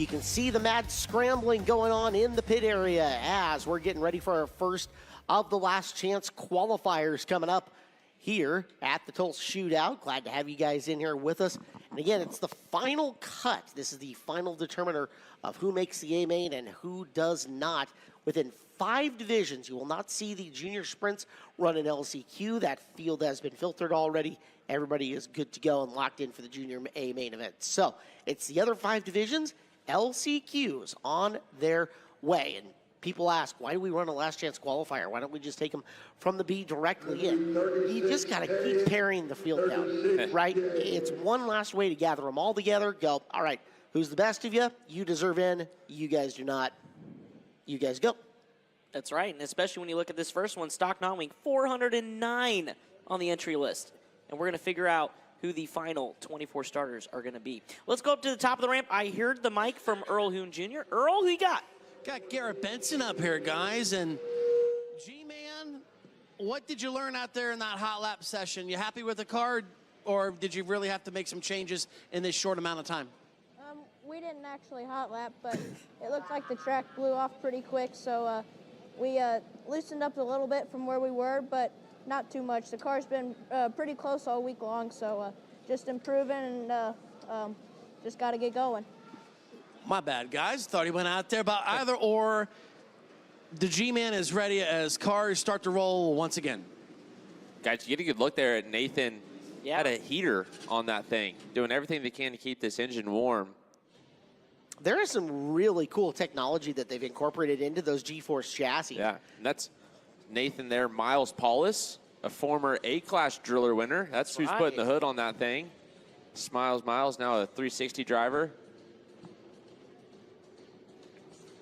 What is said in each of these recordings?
You can see the mad scrambling going on in the pit area as we're getting ready for our first of the last chance qualifiers coming up here at the Tulsa Shootout. Glad to have you guys in here with us. And again, it's the final cut. This is the final determiner of who makes the A main and who does not. Within 5 divisions, you will not see the junior sprints run in LCQ. That field has been filtered already. Everybody is good to go and locked in for the junior A main event. So it's the other 5 divisions, LCQs on their way. And people ask, why do we run a last chance qualifier? Why don't we just take them from the B directly in? You just got to keep paring the field down, right? It's one last way to gather them all together, go, all right, who's the best of you? You deserve in. You guys do not. You guys go. That's right, and especially when you look at this first one, Stock Non-Wing, 409 on the entry list. And we're going to figure out who the final 24 starters are going to be. Let's go up to the top of the ramp. I heard the mic from Earl Hoon Jr. Earl, who you got? Got Garrett Benson up here, guys. And G-Man, what did you learn out there in that hot lap session? You happy with the car, or did you really have to make some changes in this short amount of time? We didn't actually hot lap, but it looked like the track blew off pretty quick, so we loosened up a little bit from where we were, but not too much. The car's been pretty close all week long, so just improving and just got to get going. My bad, guys. Thought he went out there, but either or, the G-Man is ready as cars start to roll once again. Guys, you get a good look there at Nathan. Yeah. Had a heater on that thing, doing everything they can to keep this engine warm. There is some really cool technology that they've incorporated into those G-Force chassis. Yeah, and that's Nathan there. Miles Paulus, a former A-Class driller winner. That's who's putting the hood on that thing. Miles, now a 360 driver.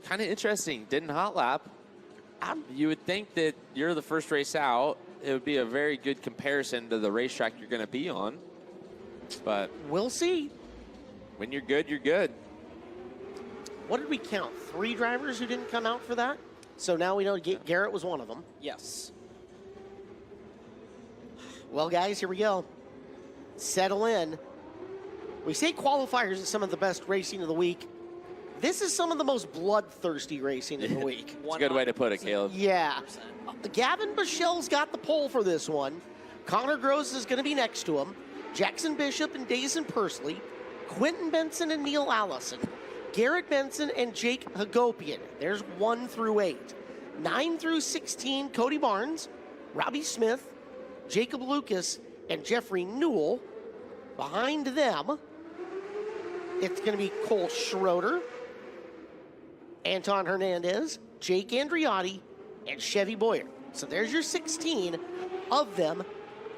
Kind of interesting. Didn't hot lap. You would think that you're the first race out. It would be a very good comparison to the racetrack you're going to be on. But we'll see. When you're good, you're good. What did we count? 3 drivers who didn't come out for that? So now we know Garrett was one of them. Yes. Well, guys, here we go. Settle in. We say qualifiers is some of the best racing of the week. This is some of the most bloodthirsty racing of the week. It's a good way to put it, Caleb. Yeah. Gavin Bichelle's got the pole for this one. Connor Gross is going to be next to him. Jackson Bishop and Dayson Pursley. Quentin Benson and Neil Allison. Garrett Benson and Jake Hagopian. There's 1 through 8. 9 through 16, Cody Barnes, Robbie Smith, Jacob Lucas, and Jeffrey Newell. Behind them, it's going to be Cole Schroeder, Anton Hernandez, Jake Andriotti, and Chevy Boyer. So there's your 16. Of them,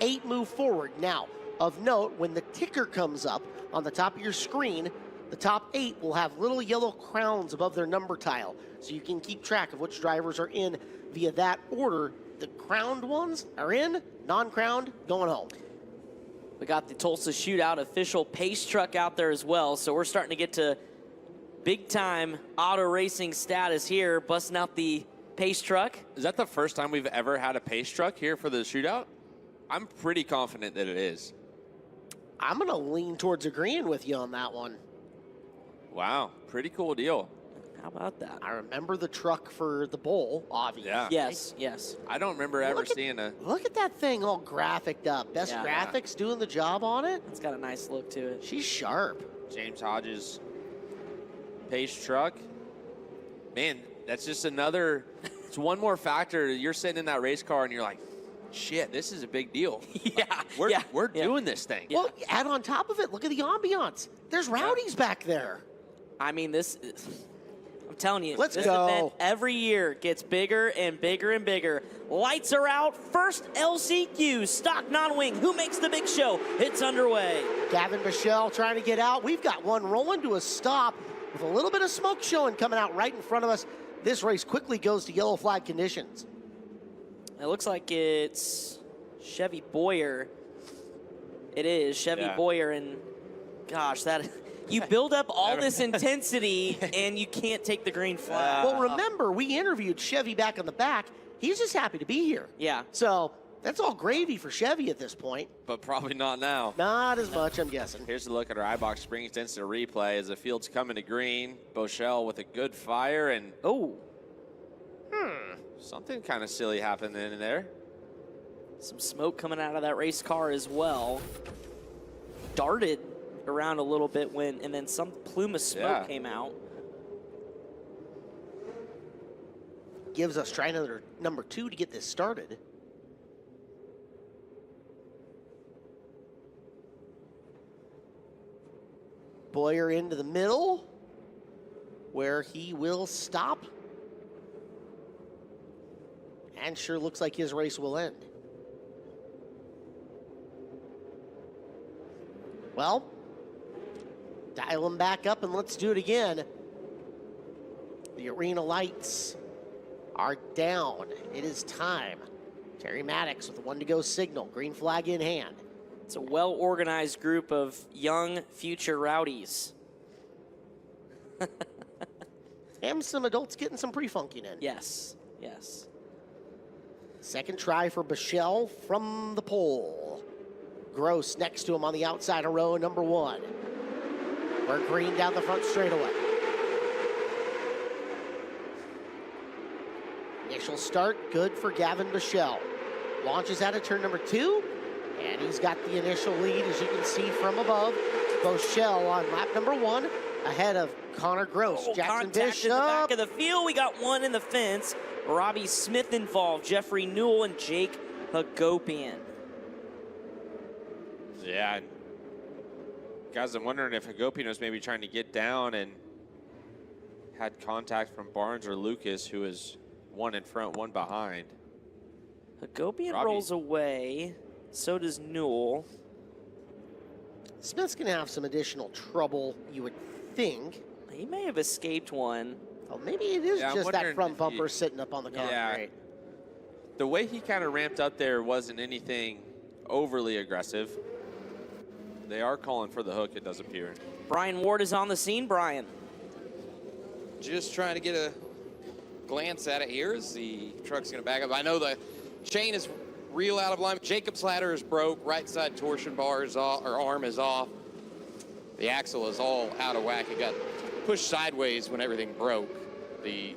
8 move forward. Now, of note, when the ticker comes up on the top of your screen, the top 8 will have little yellow crowns above their number tile, so you can keep track of which drivers are in via that order. The crowned ones are in, non-crowned, going home. We got the Tulsa Shootout official pace truck out there as well, so we're starting to get to big-time auto racing status here, busting out the pace truck. Is that the first time we've ever had a pace truck here for the Shootout? I'm pretty confident that it is. I'm going to lean towards agreeing with you on that one. Wow, pretty cool deal. How about that? I remember the truck for the bowl, obviously. Yeah. Yes, yes. I don't remember ever seeing a... Look at that thing all graphicked up. Best graphics doing the job on it. It's got a nice look to it. She's sharp. James Hodges pace truck. Man, that's just another... It's one more factor. You're sitting in that race car and you're like, shit, this is a big deal. We're doing this thing. Well, add on top of it, look at the ambiance. There's rowdies back there. I mean, this is, I'm telling you, Let's this go. event every year gets bigger and bigger and bigger. Lights are out. First LCQ, Stock Non-Wing. Who makes the big show? It's underway. Gavin Bichelle trying to get out. We've got one rolling to a stop with a little bit of smoke showing coming out right in front of us. This race quickly goes to yellow flag conditions. It looks like it's Chevy Boyer. It is Chevy Boyer, and gosh, that you build up all this intensity and you can't take the green flag. Well, remember, we interviewed Chevy back in the back. He's just happy to be here. Yeah. So That's all gravy for Chevy at this point. But probably not now. Not as much, I'm guessing. Here's a look at our iBox Springs instant replay as the field's coming to green. Bochelle with a good fire, and something kind of silly happened in there. Some smoke coming out of that race car as well. Darted around a little bit and then some plume of smoke came out. Gives us try another number 2 to get this started. Boyer into the middle, where he will stop. And sure looks like his race will end. Well, dial him back up and let's do it again. The arena lights are down. It is time. Terry Maddox with a 1 to go signal, green flag in hand. It's a well-organized group of young future rowdies. And some adults getting some pre-funking in. Yes, yes. Second try for Bochelle from the pole. Gross next to him on the outside of row number 1. We're green down the front straightaway. Initial start, good for Gavin Bochelle. Launches out of turn number 2, and he's got the initial lead, as you can see from above. Bochelle on lap number 1, ahead of Connor Gross. Jackson Contact Bishop. in the back of the field. We got one in the fence. Robbie Smith involved, Jeffrey Newell, and Jake Hagopian. Yeah. Guys, I'm wondering if Hagopian was maybe trying to get down and had contact from Barnes or Lucas, who is one in front, one behind. Hagopian Robbie rolls away. So does Newell. Smith's going to have some additional trouble, you would think. He may have escaped one. Oh, maybe it is I'm just that wondering front if bumper sitting up on the concrete. The way he kind of ramped up there wasn't anything overly aggressive. They are calling for the hook, it does appear. Brian Ward is on the scene. Brian. Just trying to get a glance at it here as the truck's going to back up. I know the chain is real out of alignment. Jacob's ladder is broke. Right side torsion bar is off, or arm is off. The axle is all out of whack. It got pushed sideways when everything broke. The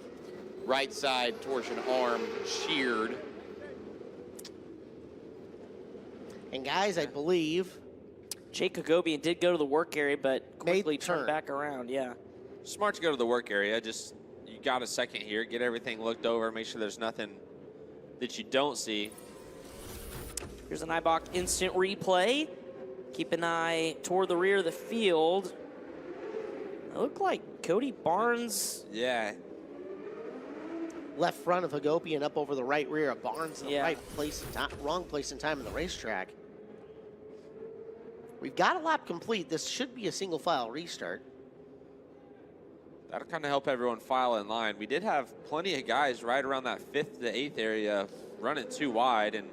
right side torsion arm sheared. And guys, I believe Jake Hagopian did go to the work area, but quickly turn. turned back around. Yeah. Smart to go to the work area. Just, you got a second here. Get everything looked over. Make sure there's nothing that you don't see. Here's an iBox instant replay. Keep an eye toward the rear of the field. It looked like Cody Barnes. Yeah. left front of Hagopian up over the right rear of Barnes in the right place and time, wrong place and time in the racetrack. We've got a lap complete. This should be a single file restart. That'll kind of help everyone file in line. We did have plenty of guys right around that 5th to 8th area running too wide. And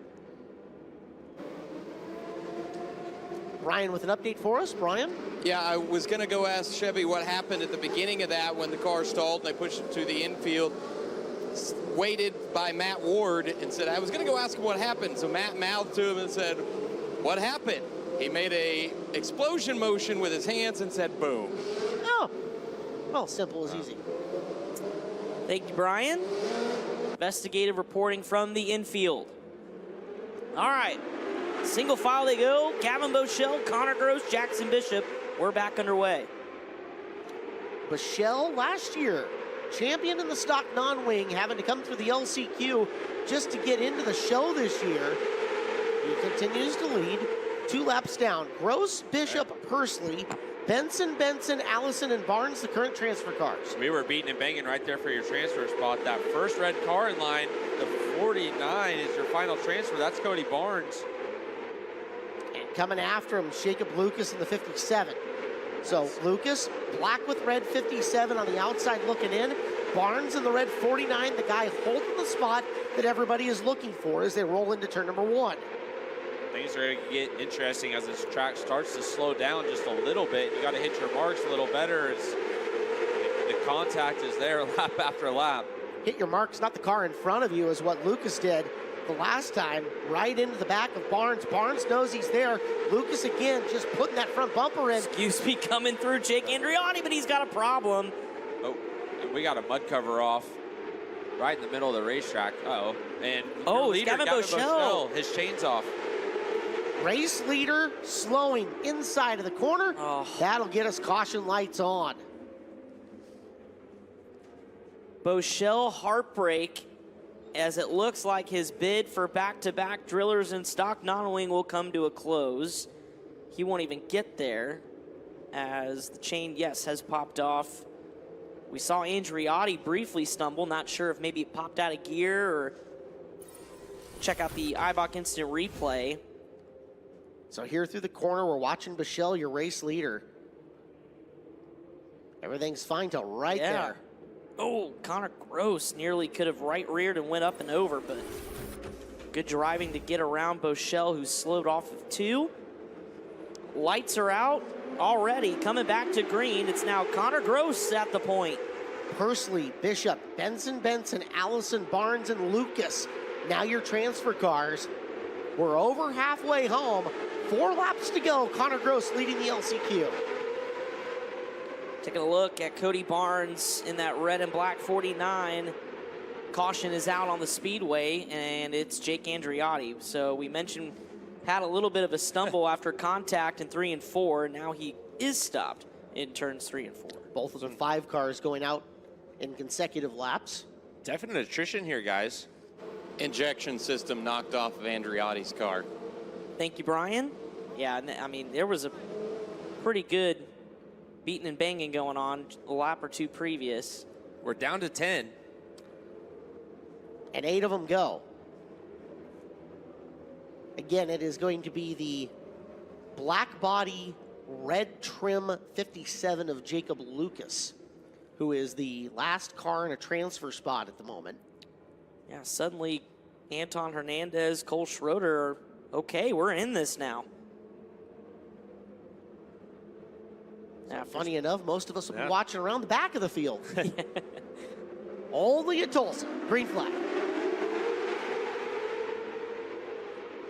Brian with an update for us. Brian? Yeah, I was going to go ask Chevy what happened at the beginning of that when the car stalled and they pushed it to the infield. Waited by Matt Ward and said, I was going to go ask him what happened. So Matt mouthed to him and said, what happened? He made a explosion motion with his hands and said, boom. Oh, well, simple as easy. Thank you, Brian. Investigative reporting from the infield. All right, single file they go. Gavin Bochelle, Connor Gross, Jackson Bishop. We're back underway. Bochelle last year, champion in the stock non-wing, having to come through the LCQ just to get into the show this year. He continues to lead. 2 laps down. Gross, Bishop, Pursley, Benson, Allison, and Barnes, the current transfer cars. we were beating and banging right there for your transfer spot. That first red car in line, the 49 is your final transfer. That's Cody Barnes. And coming after him, Jacob Lucas in the 57. So Lucas, black with red 57 on the outside looking in. Barnes in the red 49, the guy holding the spot that everybody is looking for as they roll into turn number 1. Things are going to get interesting as this track starts to slow down just a little bit. You got to hit your marks a little better as the contact is there lap after lap. Hit your marks, not the car in front of you, is what Lucas did. the last time, right into the back of Barnes. Barnes knows he's there. Lucas again just putting that front bumper in. Excuse me, coming through Jake Andriotti, but he's got a problem. Oh, and we got a mud cover off right in the middle of the racetrack. Uh-oh. And Oh, your leader, Gavin Gavin Boschel. his chain's off. Race leader slowing inside of the corner. Oh. That'll get us caution lights on. Boschel heartbreak, as it looks like his bid for back-to-back drillers in stock non-wing will come to a close. He won't even get there as the chain, yes, has popped off. We saw Andriotti briefly stumble, not sure if maybe it popped out of gear or check out the IBOC instant replay. So here through the corner, we're watching Boschel, your race leader. Everything's fine till right there. Oh, Connor Gross nearly could have right reared and went up and over, but good driving to get around Boschel, who's slowed off of 2. Lights are out already, coming back to green. It's now Connor Gross at the point. Pursley, Bishop, Benson, Allison, Barnes, and Lucas. Now your transfer cars. We're over halfway home. 4 laps to go. Connor Gross leading the LCQ. Taking a look at Cody Barnes in that red and black 49. Caution is out on the speedway, and it's Jake Andriotti. So we mentioned had a little bit of a stumble after contact in 3 and 4. Now he is stopped in turns 3 and 4. Both of the 5 cars going out in consecutive laps. Definite attrition here, guys. Injection system knocked off of Andriotti's car. Thank you, Brian. Yeah, I mean, there was a pretty good beating and banging going on a lap or 2 previous. We're down to 10. And 8 of them go. Again, it is going to be the black body, red trim 57 of Jacob Lucas, who is the last car in a transfer spot at the moment. Yeah, suddenly Anton Hernandez, Cole Schroeder are okay, we're in this now. Yeah, funny enough, most of us will be watching around the back of the field. Only at Tulsa. Green flag.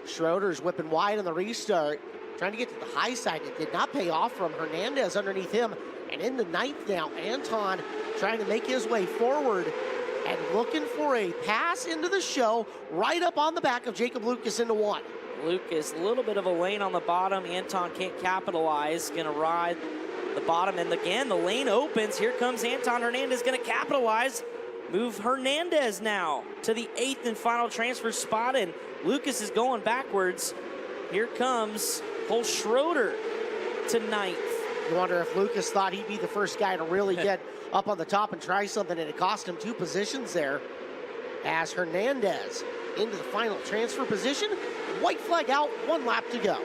Schroeder's whipping wide on the restart, trying to get to the high side. It did not pay off from Hernandez underneath him. And in the ninth now, Anton trying to make his way forward and looking for a pass into the show right up on the back of Jacob Lucas into 1. Lucas, a little bit of a lane on the bottom. Anton can't capitalize, gonna ride the bottom, and again, the lane opens. Here comes Anton Hernandez, gonna capitalize. Move Hernandez now to the 8th and final transfer spot, and Lucas is going backwards. Here comes Cole Schroeder to 9th. You wonder if Lucas thought he'd be the first guy to really get up on the top and try something, and it cost him 2 positions there as Hernandez into the final transfer position. White flag out, 1 lap to go.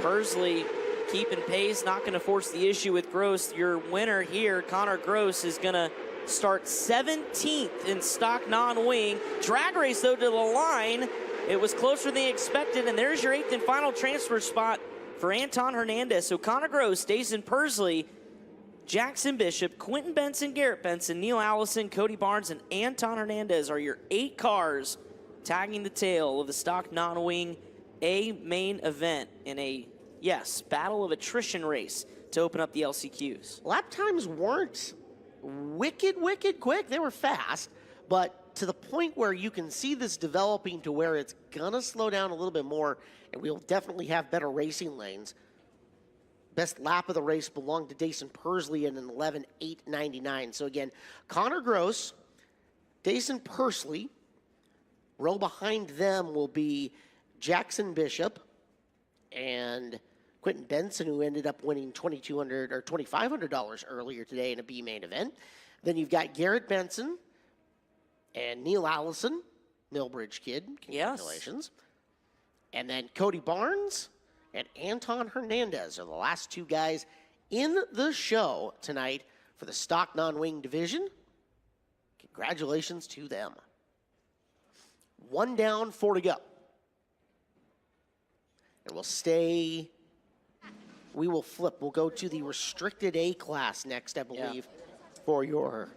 Pursley keeping pace, not going to force the issue with Gross. Your winner here, Connor Gross, is going to start 17th in stock non-wing. Drag race, though, to the line. It was closer than expected, and there's your 8th and final transfer spot for Anton Hernandez. So Connor Gross, Dason Pursley, Jackson Bishop, Quentin Benson, Garrett Benson, Neil Allison, Cody Barnes, and Anton Hernandez are your 8 cars tagging the tail of the stock non-wing A main event in a, yes, battle of attrition race to open up the LCQs. Lap times weren't wicked quick. They were fast, but to the point where you can see this developing to where it's gonna slow down a little bit more, and we'll definitely have better racing lanes. Best lap of the race belonged to Dason Pursley in an 11:8.99. So again, Connor Gross, Dason Pursley. Row behind them will be Jackson Bishop and Quentin Benson, who ended up winning $2,200 or $2,500 earlier today in a B main event. Then you've got Garrett Benson and Neil Allison, Millbridge kid. Congratulations. Yes. And then Cody Barnes and Anton Hernandez are the last 2 guys in the show tonight for the stock non-wing division. Congratulations to them. 1 down, 4 to go. And we will flip. We'll go to the restricted A class next, I believe, for your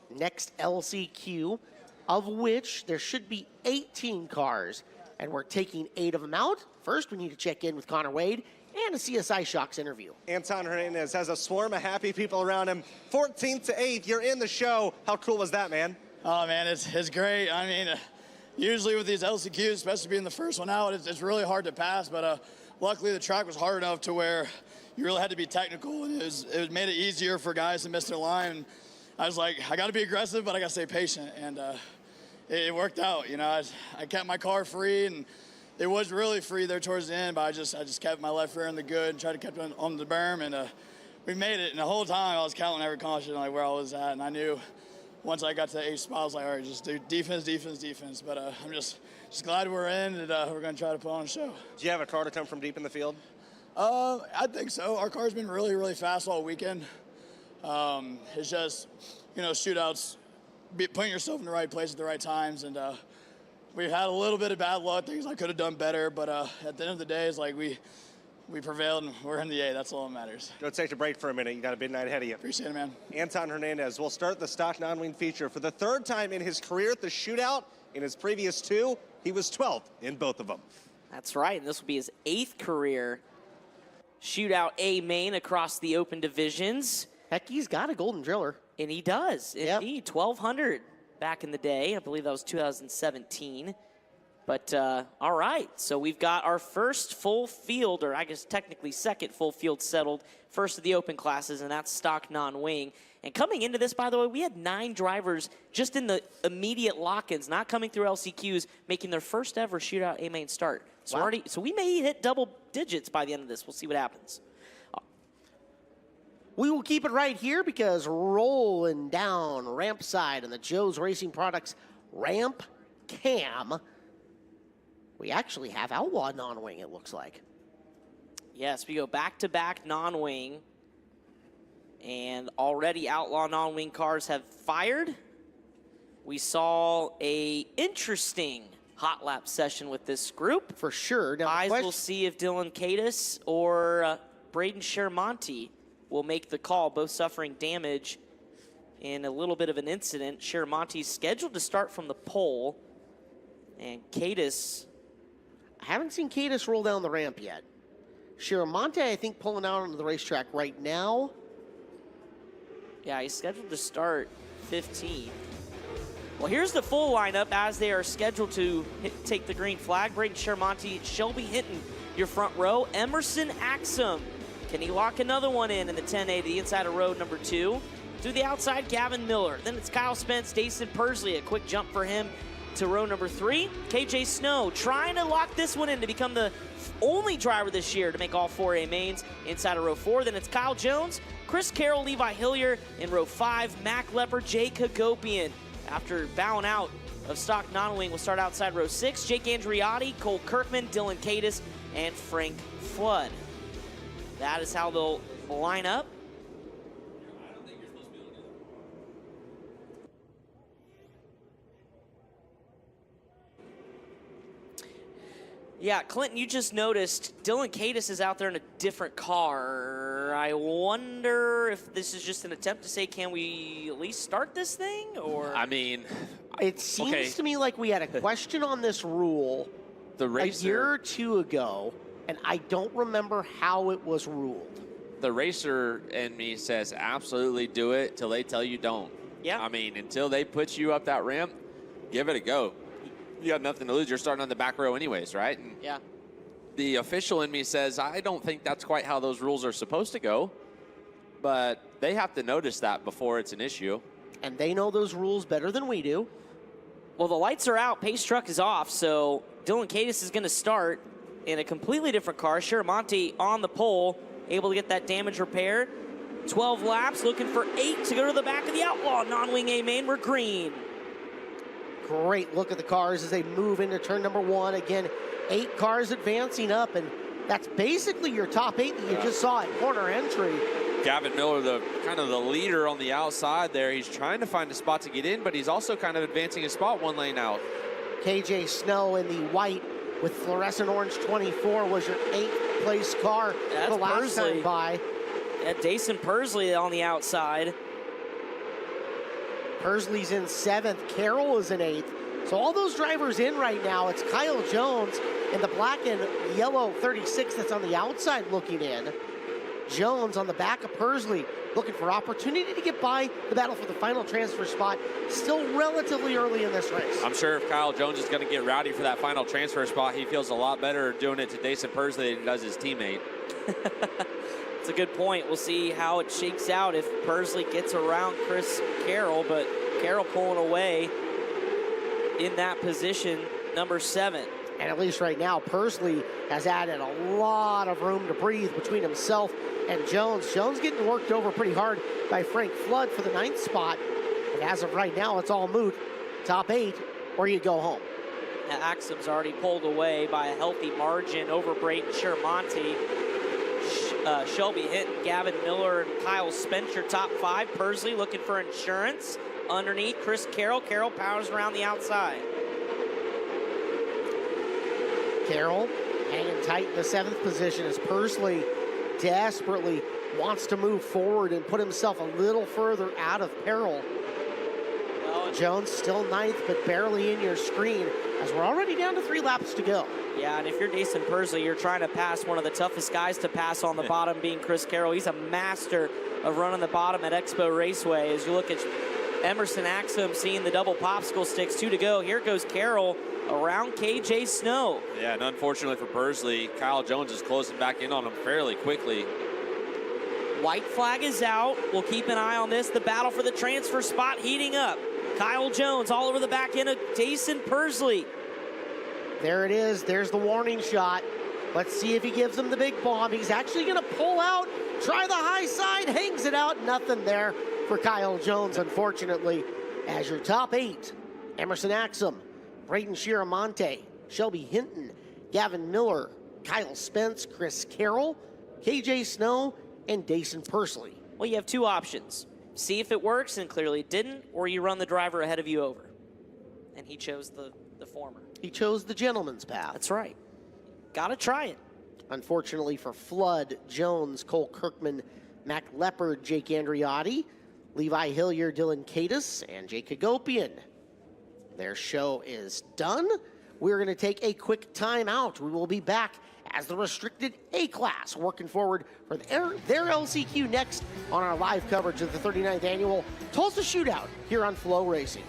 next LCQ. of which there should be 18 cars, and we're taking 8 of them out. First, we need to check in with Connor Wade and a CSI Shocks interview. Anton Hernandez has a swarm of happy people around him. 14th to 8th, you're in the show. How cool was that, man? Oh, man, it's great. I mean, usually with these LCQs, especially being the first one out, it's really hard to pass, but luckily the track was hard enough to where you really had to be technical, and it made it easier for guys to miss their line. And I was like, I got to be aggressive, but I got to stay patient, and it worked out. You know, I kept my car free, and it was really free there towards the end, but I just kept my left rear in the good and tried to keep it on the berm, and we made it. And the whole time I was counting every caution, like where I was at, and I knew once I got to the 8th spot, I was like, all right, just do defense, defense, defense. But I'm just glad we're in, and we're going to try to put on a show. Do you have a car to come from deep in the field? I think so. Our car's been really, really fast all weekend. It's just, you know, shootouts, putting yourself in the right place at the right times, and we've had a little bit of bad luck, things I could have done better, but at the end of the day, it's like we prevailed, and we're in the A. That's all that matters. Go take a break for a minute. You got a big night ahead of you. Appreciate it, man. Anton Hernandez will start the stock non-wing feature for the 3rd time in his career at the shootout. In his previous 2, he was 12th in both of them. That's right, and this will be his 8th career shootout A main across the open divisions. Heck, he's got a golden driller. And he does, Yep. indeed. 1,200 back in the day. I believe that was 2017. But, all right, so we've got our first full field, or I guess technically second full field settled, first of the open classes, and that's stock non-wing. And coming into this, by the way, we had 9 drivers just in the immediate lock-ins, not coming through LCQs, making their first ever shootout A main start. So, Wow. so we may hit double digits by the end of this. We'll see what happens. We will keep it right here because rolling down ramp side on the Joe's Racing Products ramp cam, we actually have Outlaw non-wing, it looks like. Yes, we go back-to-back non-wing. And already Outlaw non-wing cars have fired. We saw a interesting hot lap session with this group. For sure. Now, Eyes will see if Dylan Cadis or Braden Shermonte will make the call, both suffering damage in a little bit of an incident. Shermonte's scheduled to start from the pole, and Cadis, I haven't seen Cadis roll down the ramp yet. Shiramonte, I think, pulling out onto the racetrack right now. yeah, he's scheduled to start 15. Well, here's the full lineup as they are scheduled to take the green flag. Braden Shermonte, Shelby Hinton, your front row. Emerson Axum, can he lock another one in the 10A to the inside of row number 2? To the outside, Gavin Miller. Then it's Kyle Spence, Dason Persley, a quick jump for him to row number 3. KJ Snow trying to lock this one in to become the only driver this year to make all 4 A mains inside of row 4. Then it's Kyle Jones, Chris Carroll, Levi Hillier in row 5. Mac Lepper, Jake Hagopian. After bowing out of stock non-wing, will start outside row 6. Jake Andriotti, Cole Kirkman, Dylan Cadis, and Frank Flood. That is how they'll line up. Yeah, Clinton, you just noticed Dylan Cadis is out there in a different car. I wonder if this is just an attempt to say, can we at least start this thing? Or I mean, It seems okay. to me like we had a question on this rule The a racer, year or 2 ago, and I don't remember how it was ruled. the racer in me says absolutely do it till they tell you don't. Yeah. I mean, until they put you up that ramp, give it a go. You got nothing to lose. You're starting on the back row anyways, right? And yeah. the official in me says, I don't think that's quite how those rules are supposed to go. But they have to notice that before it's an issue. And they know those rules better than we do. Well, the lights are out. Pace truck is off, so Dylan Cadis is going to start in a completely different car. Shiramonte on the pole, able to get that damage repaired. 12 laps, looking for 8 to go to the back of the Outlaw non-wing A main. We're green. Great look at the cars as they move into turn number 1. Again, 8 cars advancing up, and that's basically your top 8 that you just saw at corner entry. Gavin Miller, the kind of the leader on the outside there. He's trying to find a spot to get in, but he's also kind of advancing his spot 1 lane out. KJ Snow in the white with fluorescent orange 24 was your 8th place car That's the last Persley. time by. Yeah, Dason Persley on the outside. Persley's in 7th. Carroll is in 8th. So all those drivers in right now. It's Kyle Jones in the black and yellow 36 that's on the outside looking in. Jones on the back of Persley looking for opportunity to get by the battle for the final transfer spot. Still relatively early in this race. I'm sure if Kyle Jones is going to get rowdy for that final transfer spot, he feels a lot better doing it to Dason Persley than he does his teammate. It's a good point. We'll see how it shakes out if Persley gets around Chris Carroll, but Carroll pulling away in that position, number 7. And at least right now, Persley has added a lot of room to breathe between himself and Jones. Jones getting worked over pretty hard by Frank Flood for the 9th spot. But as of right now, it's all moot. Top 8, or you go home. Now, Axum's already pulled away by a healthy margin over Braden Shermonte. Shelby Hinton, Gavin Miller, and Kyle Spencer, top 5. Persley looking for insurance. Underneath, Chris Carroll. Carroll powers around the outside. Carroll hanging tight in the 7th position as Persley desperately wants to move forward and put himself a little further out of peril. Well, Jones still 9th, but barely in your screen as we're already down to 3 laps to go. yeah, and if you're Dason Persley, you're trying to pass one of the toughest guys to pass on the bottom, being Chris Carroll. He's a master of running the bottom at Expo Raceway. As you look at Emerson Axum seeing the double popsicle sticks, 2 to go. Here goes Carroll around KJ Snow. Yeah, and unfortunately for Persley, Kyle Jones is closing back in on him fairly quickly. White flag is out. We'll keep an eye on this. The battle for the transfer spot heating up. Kyle Jones all over the back end of Dason Persley. There it is. There's the warning shot. Let's see if he gives him the big bomb. He's actually going to pull out, try the high side, hangs it out. Nothing there for Kyle Jones, unfortunately. As your top 8, Emerson Axum, Braden Shiramonte, Shelby Hinton, Gavin Miller, Kyle Spence, Chris Carroll, KJ Snow, and Dason Persley. Well, you have 2 options. See if it works, and clearly it didn't, or you run the driver ahead of you over. And he chose the former. He chose the gentleman's path. That's right. Gotta try it. Unfortunately for Flood, Jones, Cole Kirkman, Mac Leopard, Jake Andriotti, Levi Hillier, Dylan Cadis, and Jake Hagopian. Their show is done. We're going to take a quick timeout. We will be back as the restricted A class working forward for their LCQ next on our live coverage of the 39th annual Tulsa Shootout here on Flow Racing.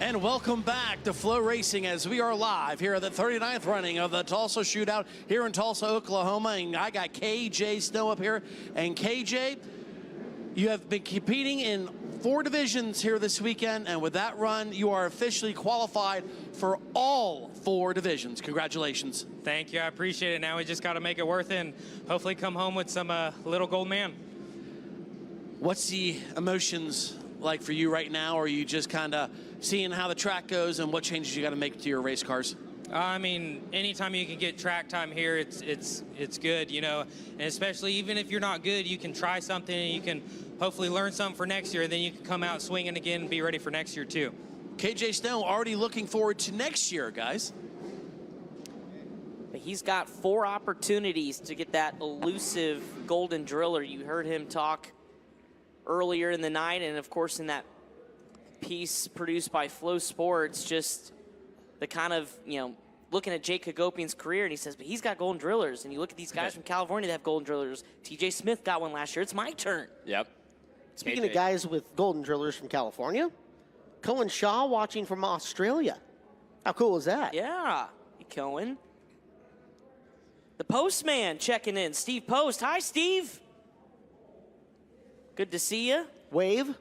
And welcome back to Flow Racing as we are live here at the 39th running of the Tulsa Shootout here in Tulsa, Oklahoma. And I got KJ Snow up here. And KJ, you have been competing in 4 divisions here this weekend. And with that run, you are officially qualified for all 4 divisions. Congratulations. Thank you. I appreciate it. Now we just got to make it worth it and hopefully come home with some little gold man. What's the emotions like for you right now? Or are you just kind of seeing how the track goes and what changes you got to make to your race cars? I mean, anytime you can get track time here, it's good, you know. And especially even if you're not good, you can try something and you can hopefully learn something for next year. And then you can come out swinging again and be ready for next year too. KJ Snow already looking forward to next year, guys. But he's got 4 opportunities to get that elusive golden driller. You heard him talk earlier in the night, and of course in that piece produced by Flow Sports, just the kind of, you know, looking at Jake Hagopian's career, and he says, but he's got golden drillers. And you look at these guys from California that have golden drillers. TJ Smith got one last year. It's my turn. Yep. Speaking of guys with golden drillers from California, Cohen Shaw watching from Australia. How cool is that? Yeah. Hey, Cohen. The postman checking in. Steve Post. Hi, Steve. Good to see you. Wave.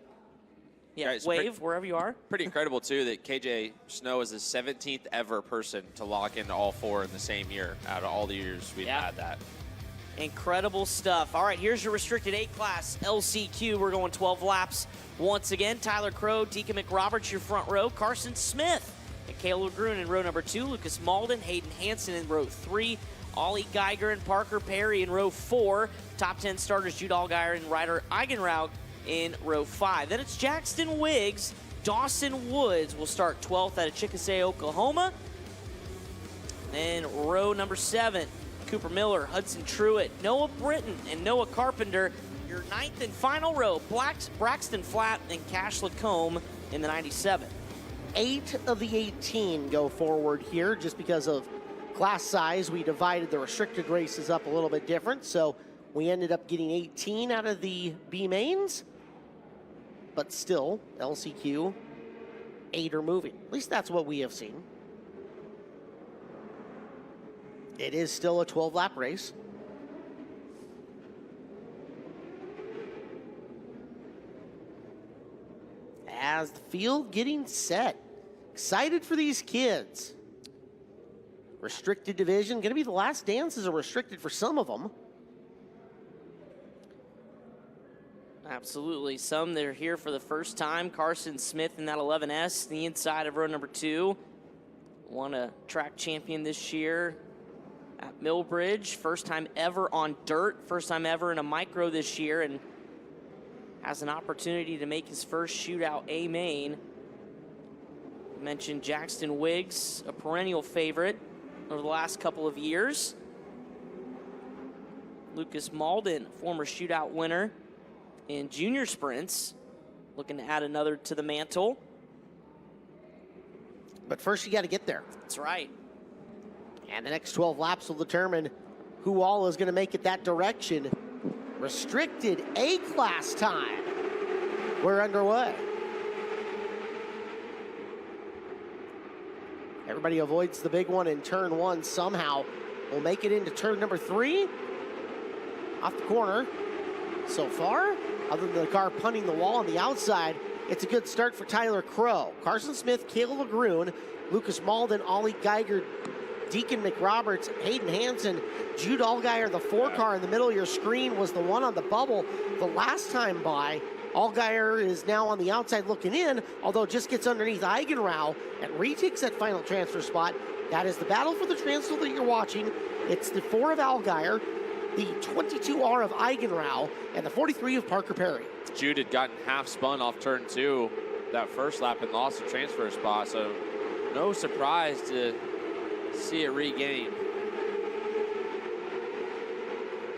Yeah, Guys, wave wherever you are. Pretty incredible, too, that KJ Snow is the 17th ever person to lock into all 4 in the same year out of all the years we've had that. Incredible stuff. All right, here's your restricted A class LCQ. We're going 12 laps once again. Tyler Crow, Deacon McRoberts, your front row. Carson Smith and Caleb Gruen in row number 2. Lucas Malden, Hayden Hansen in row 3. Ollie Geiger and Parker Perry in row 4. Top 10 starters Jude Allgaier and Ryder Eigenraug in row 5. Then it's Jackson Wiggs. Dawson Woods will start 12th out of Chickasay, Oklahoma. Then row number 7, Cooper Miller, Hudson Truitt, Noah Britton, and Noah Carpenter. Your 9th and final row, Braxton Flatt and Cash Lacombe in the 97. 8 of the 18 go forward here just because of class size. We divided the restricted races up a little bit different, so we ended up getting 18 out of the B mains, but still, LCQ, 8 are moving. At least that's what we have seen. It is still a 12-lap race. As the field getting set. Excited for these kids. Restricted division, going to be the last dances are restricted for some of them. Absolutely. Some that are here for the first time. Carson Smith in that 11S, the inside of row number 2. Won a track champion this year at Millbridge. First time ever on dirt. First time ever in a micro this year, and has an opportunity to make his first Shootout A main. Mentioned Jackson Wiggs, a perennial favorite over the last couple of years. Lucas Malden, former Shootout winner in junior sprints, looking to add another to the mantle. But first you got to get there. That's right. And the next 12 laps will determine who all is going to make it that direction. Restricted A-class time. We're underway. Everybody avoids the big one in turn 1 somehow. We'll make it into turn number 3. Off the corner. So far, other than the car punting the wall on the outside, it's a good start for Tyler Crow. Carson Smith, Caleb Gruen, Lucas Malden, Ollie Geiger, Deacon McRoberts, Hayden Hansen, Jude Allgaier. The 4 car in the middle of your screen was the one on the bubble the last time by. Allgaier is now on the outside looking in, although just gets underneath Eigenrau and retakes that final transfer spot. That is the battle for the transfer that you're watching. It's the 4 of Allgaier, the 22R of Eigenrau, and the 43 of Parker Perry. Jude had gotten half spun off turn 2 that first lap and lost the transfer spot, so no surprise to see it regained.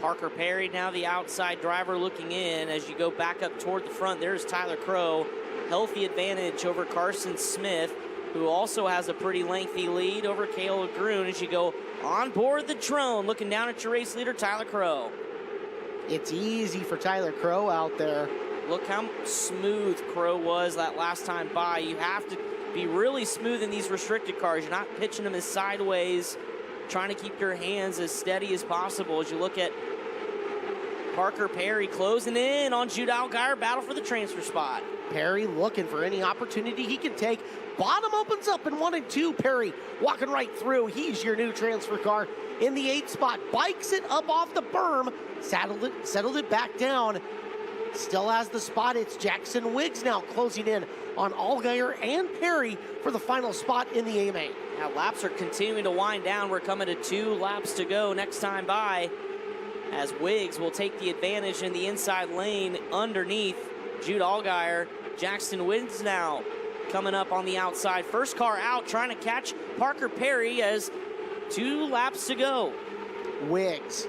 Parker Perry now the outside driver looking in. As you go back up toward the front, there's Tyler Crow. Healthy advantage over Carson Smith, who also has a pretty lengthy lead over Caleb Gruen as you go on board the drone, looking down at your race leader, Tyler Crow. It's easy for Tyler Crow out there. Look how smooth Crow was that last time by. You have to be really smooth in these restricted cars. You're not pitching them as sideways, trying to keep your hands as steady as possible as you look at Parker Perry closing in on Jude Allgaier, battle for the transfer spot. Perry looking for any opportunity he can take. Bottom opens up in 1 and 2. Perry walking right through. He's your new transfer car in the 8th spot. Bikes it up off the berm. Settled it back down. Still has the spot. It's Jackson Wiggs now closing in on Allgaier and Perry for the final spot in the A main. Now laps are continuing to wind down. We're coming to 2 laps to go next time by, as Wiggs will take the advantage in the inside lane underneath Jude Allgaier. Jackson Wiggs now coming up on the outside. First car out, trying to catch Parker Perry as 2 laps to go. Wiggs,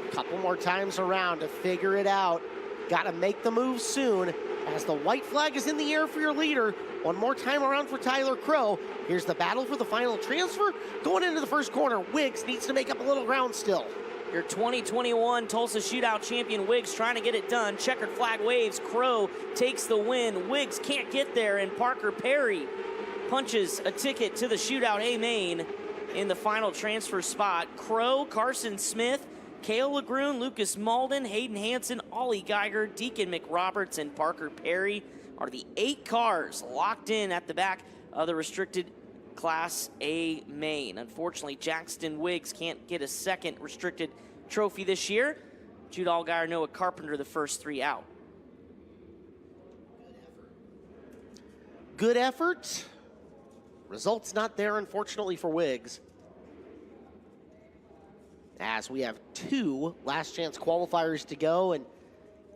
a couple more times around to figure it out. Got to make the move soon as the white flag is in the air for your leader. One more time around for Tyler Crow. Here's the battle for the final transfer. Going into the first corner, Wiggs needs to make up a little ground still. Your 2021 Tulsa Shootout champion Wiggs trying to get it done. Checkered flag waves. Crow takes the win. Wiggs can't get there, and Parker Perry punches a ticket to the Shootout A main in the final transfer spot. Crow, Carson Smith, Cale LeGrune, Lucas Malden, Hayden Hansen, Ollie Geiger, Deacon McRoberts, and Parker Perry are the 8 cars locked in at the back of the restricted Class A main. Unfortunately, Jackson Wiggs can't get a second restricted trophy this year. Jude Allgaier, Noah Carpenter, the first 3 out. Good effort. Results not there, unfortunately, for Wiggs. As we have 2 last chance qualifiers to go, and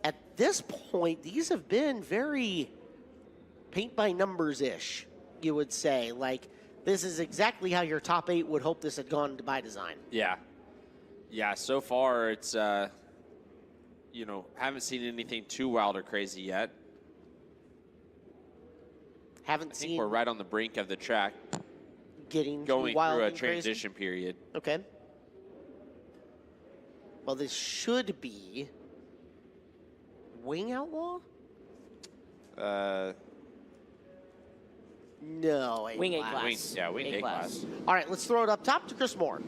at this point, these have been very paint by numbers-ish, you would say. Like, this is exactly how your top 8 would hope this had gone by design. Yeah. Yeah, so far it's, you know, haven't seen anything too wild or crazy yet. I think we're right on the brink of the track. Going through a transition period. Okay. Well, this should be Wing Outlaw? No, Wing A class. Wing A class. All right, let's throw it up top to Chris Moore.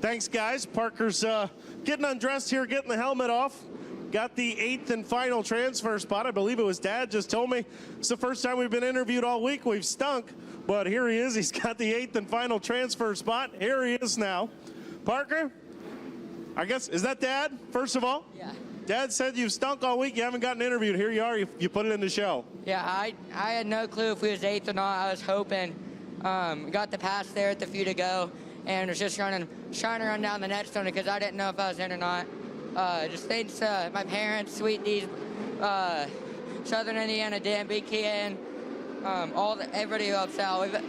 Thanks, guys. Parker's getting undressed here, getting the helmet off. Got the 8th and final transfer spot. I believe it was Dad just told me. It's the first time we've been interviewed all week. We've stunk, but here he is. He's got the 8th and final transfer spot. Here he is now. Parker, I guess, is that Dad, first of all? Yeah. Dad said you've stunk all week. You haven't gotten interviewed. Here you are. You put it in the show. Yeah, I had no clue if we was 8th or not. I was hoping. Got the pass there at the few to go, and was just trying to run down the next one because I didn't know if I was in or not. Just thanks to my parents, Sweet D's, Southern Indiana, Dan BKN, everybody who helps out. We've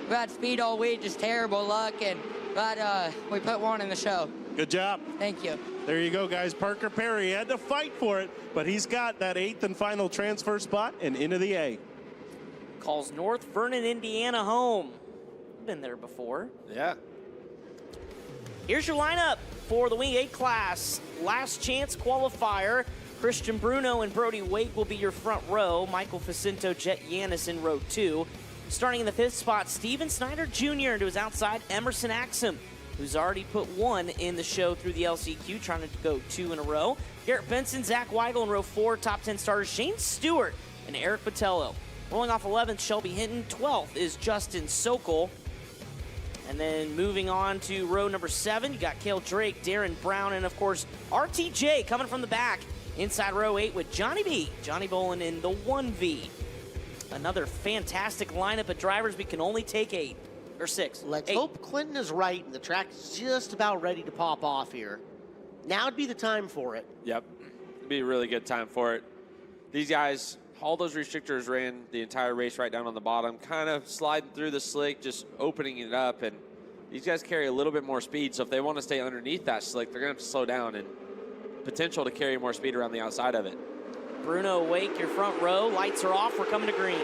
had speed all week, just terrible luck, and glad we put one in the show. Good job. Thank you. There you go, guys. Parker Perry had to fight for it, but he's got that 8th and final transfer spot and into the A. Calls North Vernon, Indiana home. Been there before. Yeah. Here's your lineup for the Wing 8 class. Last chance qualifier. Christian Bruno and Brody Wake will be your front row. Michael Facinto, Jet Yanis in row 2. Starting in the 5th spot, Steven Snyder Jr. into his outside, Emerson Axum, who's already put 1 in the show through the LCQ, trying to go 2 in a row. Garrett Benson, Zach Weigel in row 4. Top 10 starters, Shane Stewart and Eric Botello. Rolling off 11th, Shelby Hinton. 12th is Justin Sokol. And then moving on to row number 7, you got Cale Drake, Darren Brown, and of course, RTJ coming from the back inside row 8 with Johnny B. Johnny Bolin in the 1V. Another fantastic lineup of drivers. We can only take 8 or 6. Let's 8. hope Clinton is right and the track's just about ready to pop off here. Now would be the time for it. Yep. It'd be a really good time for it. These guys, all those restrictors ran the entire race right down on the bottom, kind of sliding through the slick, just opening it up. And these guys carry a little bit more speed, so if they want to stay underneath that slick, they're going to have to slow down and potential to carry more speed around the outside of it. Bruno Wake, your front row. Lights are off. We're coming to green.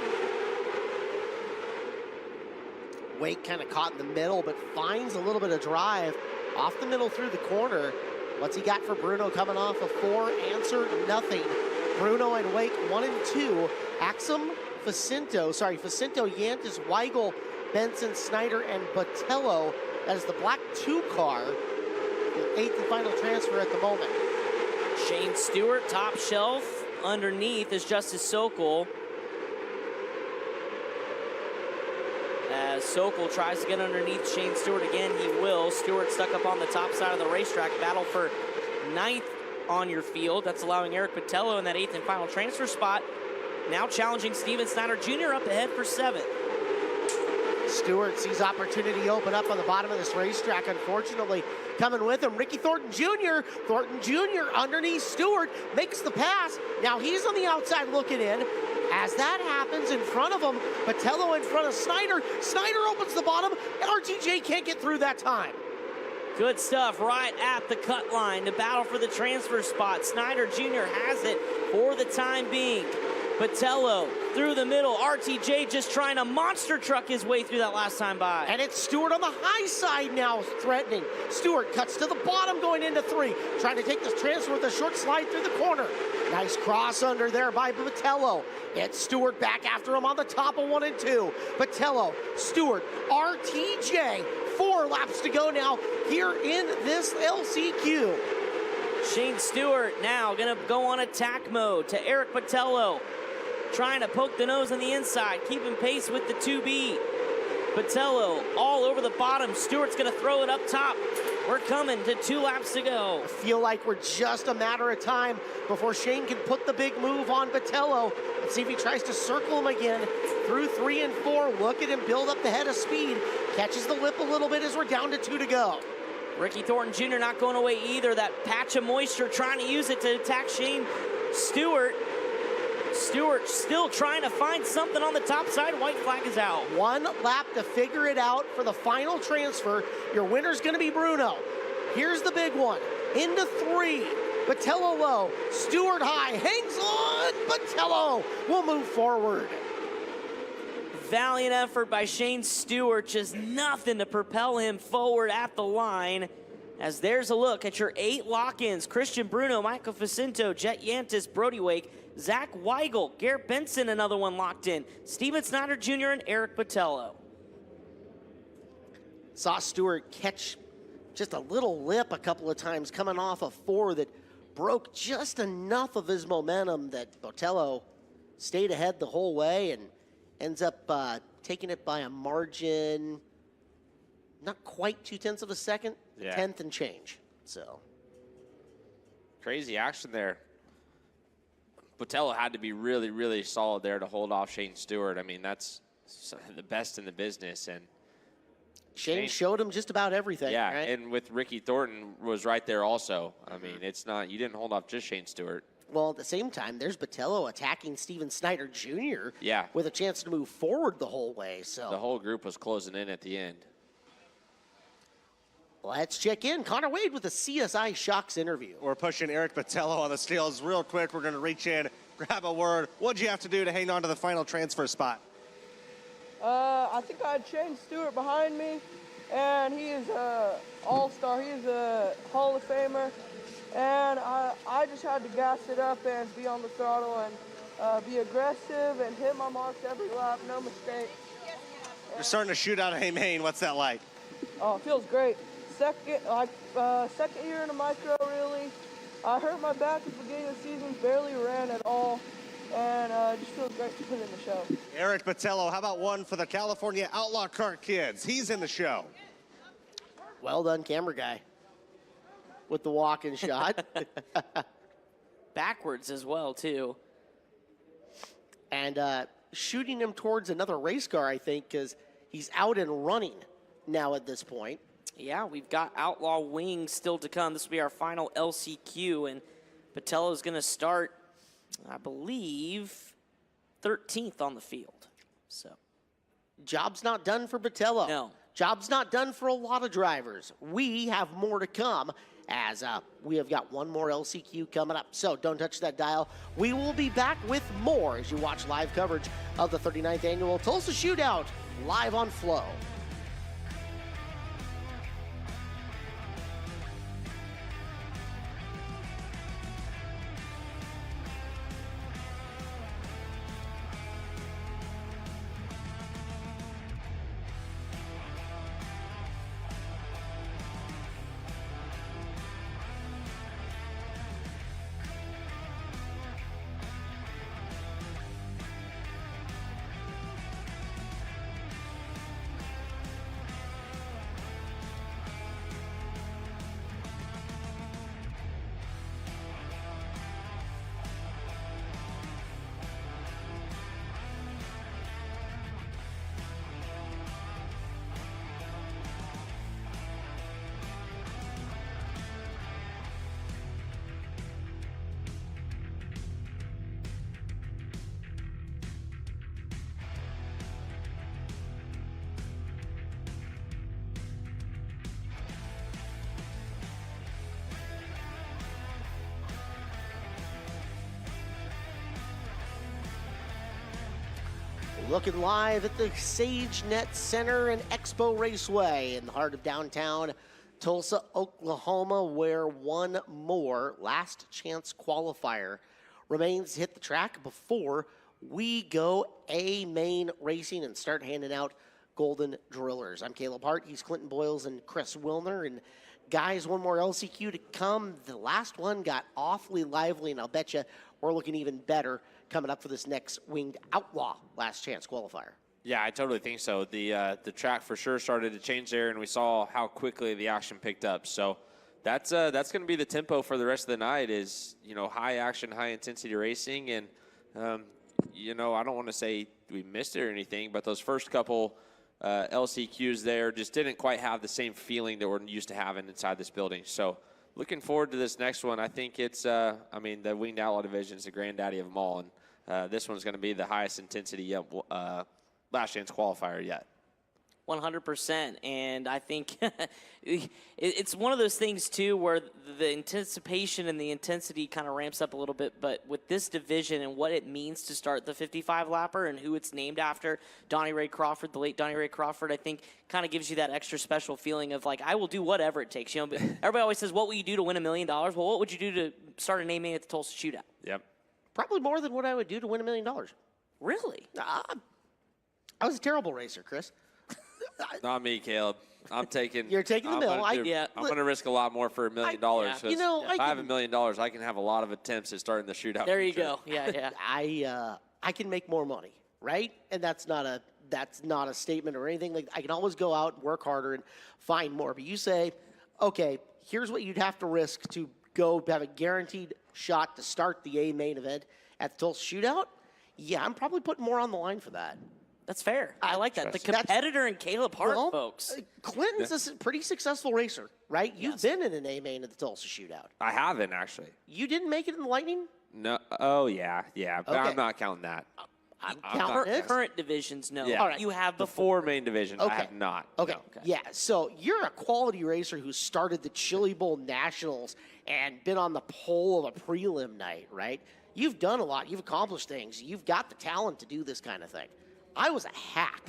Wake kind of caught in the middle, but finds a little bit of drive off the middle through the corner. What's he got for Bruno coming off of 4? Answer, nothing. Bruno and Wake 1 and 2. Axum, Facinto, Yantis, Weigel, Benson, Snyder, and Botello. That is the black 2 car. The 8th and final transfer at the moment. Shane Stewart, top shelf. Underneath is Justice Sokol. As Sokol tries to get underneath Shane Stewart again, he will. Stewart stuck up on the top side of the racetrack. Battle for 9th on your field. That's allowing Eric Botello in that 8th and final transfer spot. Now challenging Steven Snyder Jr. up ahead for 7th. Stewart sees opportunity open up on the bottom of this racetrack. Unfortunately, coming with him, Ricky Thornton Jr. Thornton Jr. underneath Stewart makes the pass. Now he's on the outside looking in. As that happens in front of him, Botello in front of Snyder. Snyder opens the bottom, and RTJ can't get through that time. Good stuff right at the cut line to battle for the transfer spot. Snyder Jr. has it for the time being. Patello through the middle. RTJ just trying to monster truck his way through that last time by. And it's Stewart on the high side now, threatening. Stewart cuts to the bottom going into 3. Trying to take this transfer with a short slide through the corner. Nice cross under there by Patello. It's Stewart back after him on the top of 1 and 2. Patello, Stewart, RTJ. 4 laps to go now here in this LCQ. Shane Stewart now gonna go on attack mode to Eric Patello. Trying to poke the nose on the inside, keeping pace with the 2B. Patello all over the bottom. Stewart's gonna throw it up top. We're coming to 2 laps to go. I feel like we're just a matter of time before Shane can put the big move on Patello. Let's see if he tries to circle him again through 3 and 4. Look at him build up the head of speed. Catches the lip a little bit as we're down to 2 to go. Ricky Thornton Jr. not going away either. That patch of moisture trying to use it to attack Shane Stewart. Stewart still trying to find something on the top side. White flag is out. 1 lap to figure it out for the final transfer. Your winner's going to be Bruno. Here's the big one. Into 3. Patello low. Stewart high. Hangs on. Patello will move forward. Valiant effort by Shane Stewart. Just nothing to propel him forward at the line. As there's a look at your 8 lock-ins. Christian Bruno, Michael Facinto, Jet Yantis, Brody Wake, Zach Weigel, Garrett Benson, another one locked in. Steven Snyder Jr. and Eric Patello. Saw Stewart catch just a little lip a couple of times coming off a 4 that broke just enough of his momentum that Patello stayed ahead the whole way and ends up taking it by a margin, not quite 0.2 of a second, Yeah. 10th and change. So Crazy action there. Patello had to be really, really solid there to hold off Shane Stewart. I mean, that's the best in the business. And Shane showed him just about everything. yeah, right? and with Ricky Thornton was right there also. I mean, it's not, you didn't hold off just Shane Stewart. Well, at the same time, there's Patello attacking Steven Snyder Jr. Yeah. with a chance to move forward the whole way. So The whole group was closing in at the end. let's check in. Connor Wade with a CSI Shocks interview. We're pushing Eric Patello on the steels real quick. We're going to reach in, grab a word. What'd you have to do to hang on to the final transfer spot? I think I had Shane Stewart behind me, and he is an all-star. He is a Hall of Famer, and I just had to gas it up and be on the throttle and be aggressive and hit my marks every lap, no mistakes. You're starting to shoot out of Maine. What's that like? Oh, it feels great. Second year in a micro, really. I hurt my back at the beginning of the season, barely ran at all, and it just feels great to put in the show. Eric Patello, how about one for the California Outlaw Kart kids? He's in the show. Well done, camera guy, with the walk-in shot. Backwards as well, too. And shooting him towards another race car, I think, because he's out and running now at this point. Yeah, we've got Outlaw Wings still to come. This will be our final LCQ, and Patello's going to start, I believe, 13th on the field. So, job's not done for Patello. No. Job's not done for a lot of drivers. We have more to come as we have got one more LCQ coming up. So don't touch that dial. We will be back with more as you watch live coverage of the 39th Annual Tulsa Shootout live on Flow. Looking live at the SageNet Center and Expo Raceway in the heart of downtown Tulsa, Oklahoma, where one more last chance qualifier remains to hit the track before we go A-Main Racing and start handing out Golden Drillers. I'm Caleb Hart, he's Clinton Boyles and Chris Wilner. And guys, one more LCQ to come. The last one got awfully lively, and I'll bet you we're looking even better coming up for this next Winged Outlaw last chance qualifier. Yeah, I totally think so. The track for sure started to change there, and we saw how quickly the action picked up. So that's going to be the tempo for the rest of the night is, high action, high intensity racing. And, I don't want to say we missed it or anything, but those first couple LCQs there just didn't quite have the same feeling that we're used to having inside this building. So looking forward to this next one. I think it's, the Winged Outlaw division is the granddaddy of them all. And this one's going to be the highest intensity last chance qualifier yet. 100%. And I think it's one of those things, too, where the anticipation and the intensity kind of ramps up a little bit. But with this division and what it means to start the 55-lapper and who it's named after, Donnie Ray Crawford, the late Donnie Ray Crawford, I think kind of gives you that extra special feeling of, I will do whatever it takes. Everybody always says, what will you do to win $1 million? Well, what would you do to start an A-Main at the Tulsa Shootout? Yep. Probably more than what I would do to win $1 million. Really? I was a terrible racer, Chris. Not me, Caleb. I'm taking. You're taking the mill. I'm going to risk a lot more for $1 million. If I have $1 million, I can have a lot of attempts at starting the shootout. There you go. Yeah. I can make more money, right? And that's not a statement or anything. I can always go out and work harder and find more. But you say, okay, here's what you'd have to risk to go have a guaranteed shot to start the A-Main event at the Tulsa Shootout. Yeah, I'm probably putting more on the line for that. That's fair. I like that. The competitor in Caleb Hart, folks. Clinton's a pretty successful racer, right? You've been in an A-Main at the Tulsa Shootout. I haven't, actually. You didn't make it in the Lightning? No. Oh, yeah. But I'm not counting that. I'm counting it. Current divisions, no. Yeah. All right. You have the four main division. Okay. I have not. Okay. Yeah, so you're a quality racer who started the Chili Bowl Nationals and been on the pole of a prelim night, right? You've done a lot. You've accomplished things. You've got the talent to do this kind of thing. I was a hack.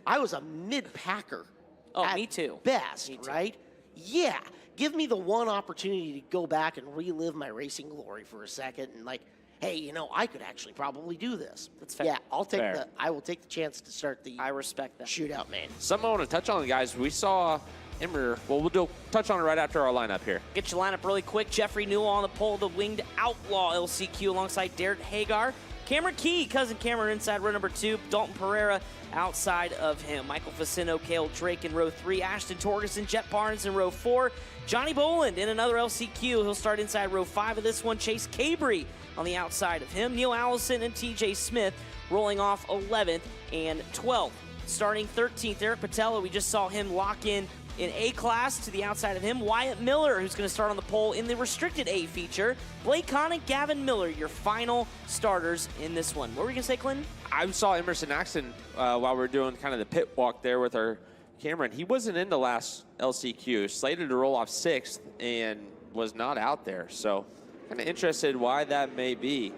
I was a mid-packer. Oh, me too. Best, right? Yeah. Give me the one opportunity to go back and relive my racing glory for a second and hey, I could actually probably do this. That's fair. Yeah, I will take the chance to start the I respect that. Shootout, man. Something I want to touch on, guys. We saw Emmer. Well, we'll touch on it right after our lineup here. Get your lineup really quick. Jeffrey Newell on the pole, the Winged Outlaw LCQ alongside Derek Hagar. Cameron Key, cousin Cameron inside row number 2. Dalton Pereira outside of him. Michael Facino, Cale Drake in row 3. Ashton Torgerson, Jet Barnes in row 4. Johnny Boland in another LCQ. He'll start inside row 5 of this one. Chase Cabry on the outside of him. Neil Allison and TJ Smith rolling off 11th and 12th. Starting 13th, Eric Patella, we just saw him lock in A-class to the outside of him. Wyatt Miller, who's going to start on the pole in the restricted A feature. Blake Kahn and Gavin Miller, your final starters in this one. What were you going to say, Clinton? I saw Emerson Axon while we were doing kind of the pit walk there with our Cameron. He wasn't in the last LCQ, slated to roll off 6th, and was not out there. So kind of interested why that may be.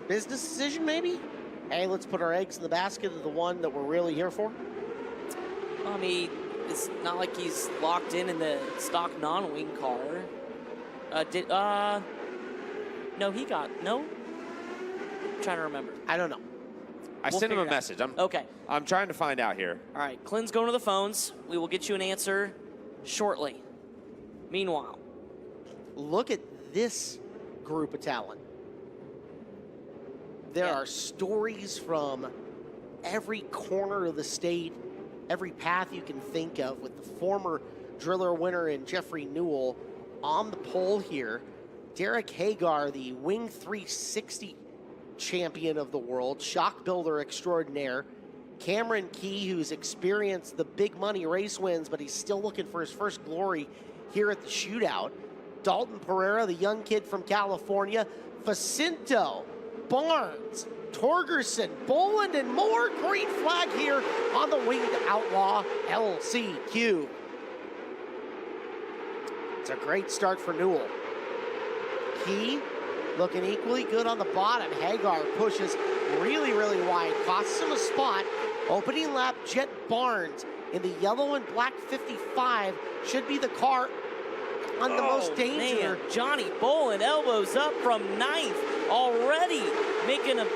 Business decision, maybe? Hey, let's put our eggs in the basket of the one that we're really here for. I mean, it's not like he's locked in the stock non-wing car. No, he got, no? I'm trying to remember. I don't know. I sent him a message. I'm trying to find out here. All right, Clinton's going to the phones. We will get you an answer shortly. Meanwhile, look at this group of talent. There are stories from every corner of the state, every path you can think of, with the former driller winner in Jeffrey Newell on the pole here. Derek Hagar, the Wing 360 champion of the world, shock builder extraordinaire. Cameron Key, who's experienced the big money race wins, but he's still looking for his first glory here at the Shootout. Dalton Pereira, the young kid from California. Facino, Barnes, Torgerson, Boland, and more. Green flag here on the Winged Outlaw LCQ. It's a great start for Newell. Key looking equally good on the bottom. Hagar pushes really, really wide. Costs him a spot. Opening lap, Jet Barnes in the yellow and black 55 should be the car on the most danger. Man. Johnny Bolin elbows up from ninth, already making a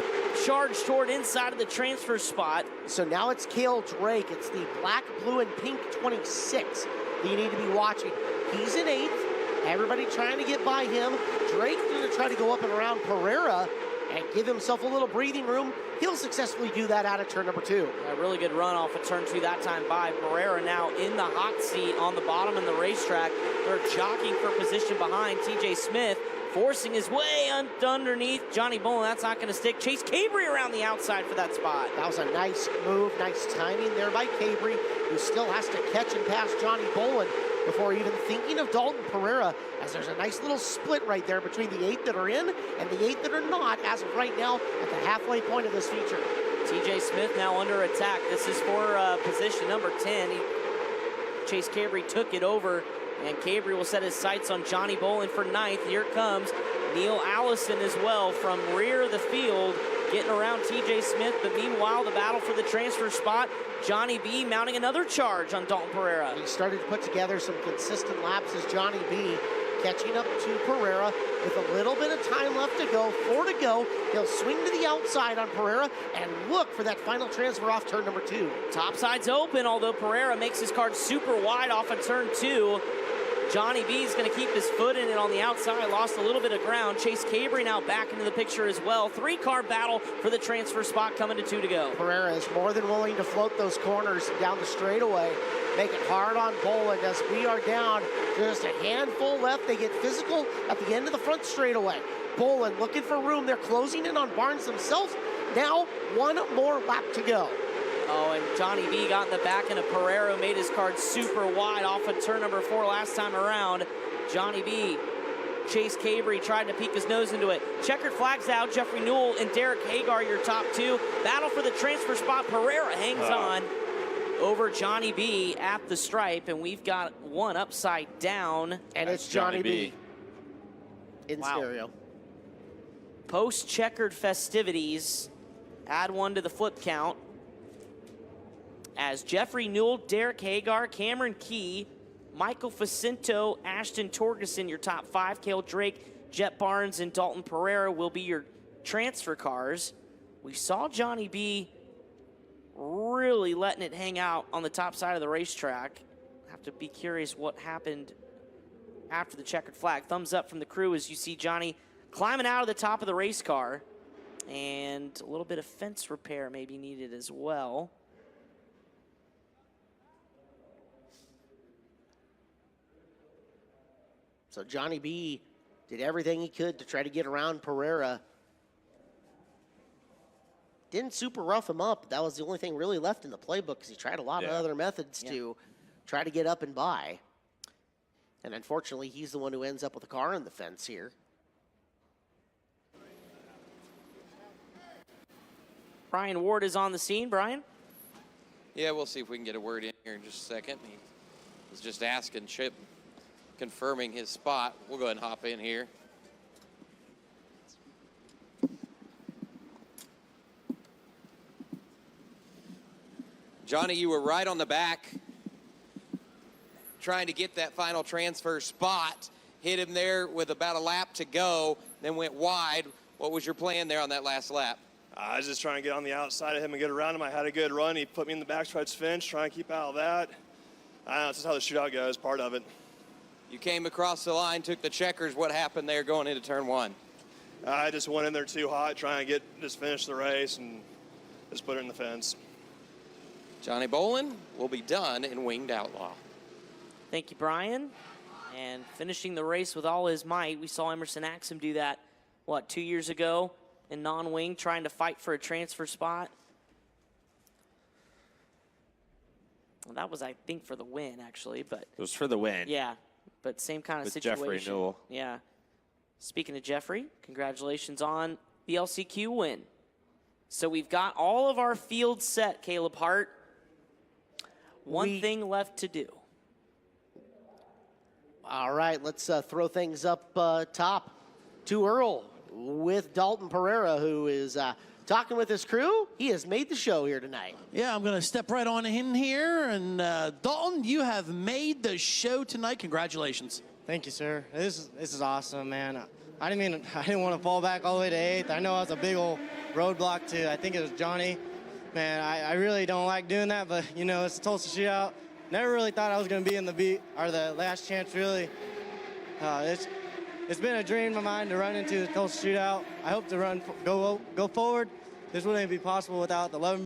charge toward inside of the transfer spot. So now it's Cale Drake. It's the black, blue, and pink 26 that you need to be watching. He's in 8th. Everybody trying to get by him. Drake's going to try to go up and around Pereira and give himself a little breathing room. He'll successfully do that out of turn number 2. A really good run off of turn 2 that time by Pereira. Now in the hot seat on the bottom of the racetrack. They're jockeying for position behind TJ Smith, forcing his way underneath Johnny Bolin. That's not going to stick. Chase Cabry around the outside for that spot. That was a nice move, nice timing there by Cabry, who still has to catch and pass Johnny Bolin before even thinking of Dalton Pereira, as there's a nice little split right there between the 8 that are in and the 8 that are not as of right now at the halfway point of this feature. TJ Smith now under attack. This is for position number 10. Chase Cabry took it over, and Cabry will set his sights on Johnny Bolin for 9th. Here comes Neil Allison as well from rear of the field, getting around TJ Smith. But meanwhile, the battle for the transfer spot, Johnny B mounting another charge on Dalton Pereira. He started to put together some consistent laps as Johnny B, catching up to Pereira with a little bit of time left to go. 4 to go. He'll swing to the outside on Pereira and look for that final transfer off turn number 2. Topside's open, although Pereira makes his car super wide off of turn 2. Johnny B is going to keep his foot in it on the outside. Lost a little bit of ground. Chase Cabry now back into the picture as well. 3-car battle for the transfer spot coming to 2 to go. Pereira is more than willing to float those corners down the straightaway. Make it hard on Bolin as we are down just a handful left. They get physical at the end of the front straightaway. Bolin looking for room. They're closing in on Barnes themselves. Now 1 more lap to go. Oh, and Johnny B got in the back end of Pereira, made his card super wide off of turn number 4 last time around. Johnny B, Chase Cabry tried to peek his nose into it. Checkered flags out. Jeffrey Newell and Derek Hagar, your top 2. Battle for the transfer spot. Pereira hangs on over Johnny B at the stripe, and we've got one upside down. And it's Johnny B. In wow. stereo. Post-checkered festivities, add 1 to the flip count, as Jeffrey Newell, Derek Hagar, Cameron Key, Michael Facinto, Ashton Torgerson, your top 5. Cale Drake, Jet Barnes, and Dalton Pereira will be your transfer cars. We saw Johnny B really letting it hang out on the top side of the racetrack. Have to be curious what happened after the checkered flag. Thumbs up from the crew as you see Johnny climbing out of the top of the race car. And a little bit of fence repair may be needed as well. So Johnny B did everything he could to try to get around Pereira. Didn't super rough him up. That was the only thing really left in the playbook because he tried a lot of other methods to try to get up and by. And unfortunately, he's the one who ends up with a car in the fence here. Brian Ward is on the scene. Brian? Yeah, we'll see if we can get a word in here in just a second. He was just asking Chip, confirming his spot. We'll go ahead and hop in here. Johnny, you were right on the back trying to get that final transfer spot. Hit him there with about a lap to go, then went wide. What was your plan there on that last lap? I was just trying to get on the outside of him and get around him. I had a good run. He put me in the backstretch fence, trying to keep out of that. I don't know, it's just how the shootout goes, part of it. You came across the line, took the checkers. What happened there going into turn 1? I just went in there too hot, trying to just finish the race and just put it in the fence. Johnny Bolin will be done in Winged Outlaw. Thank you, Brian. And finishing the race with all his might, we saw Emerson Axum do that, 2 years ago in non-wing, trying to fight for a transfer spot. Well, that was, I think, for the win, actually, but It was for the win. yeah, but same kind of With situation. Jeffrey Newell. Yeah. Speaking of Jeffrey, congratulations on the LCQ win. So we've got all of our field set, Caleb Hart. One thing left to do. All right, let's throw things up top to Earl with Dalton Pereira, who is talking with his crew. He has made the show here tonight. Yeah, I'm going to step right on in here. And Dalton, you have made the show tonight. Congratulations. Thank you, sir. This is awesome, man. I didn't want to fall back all the way to 8th. I know I was a big old roadblock to, I think it was Johnny. Man, I really don't like doing that, but you know, it's a Tulsa Shootout. Never really thought I was going to be in the last chance, really. It's been a dream of mine to run into the Tulsa Shootout. I hope to go forward. This wouldn't be possible without the love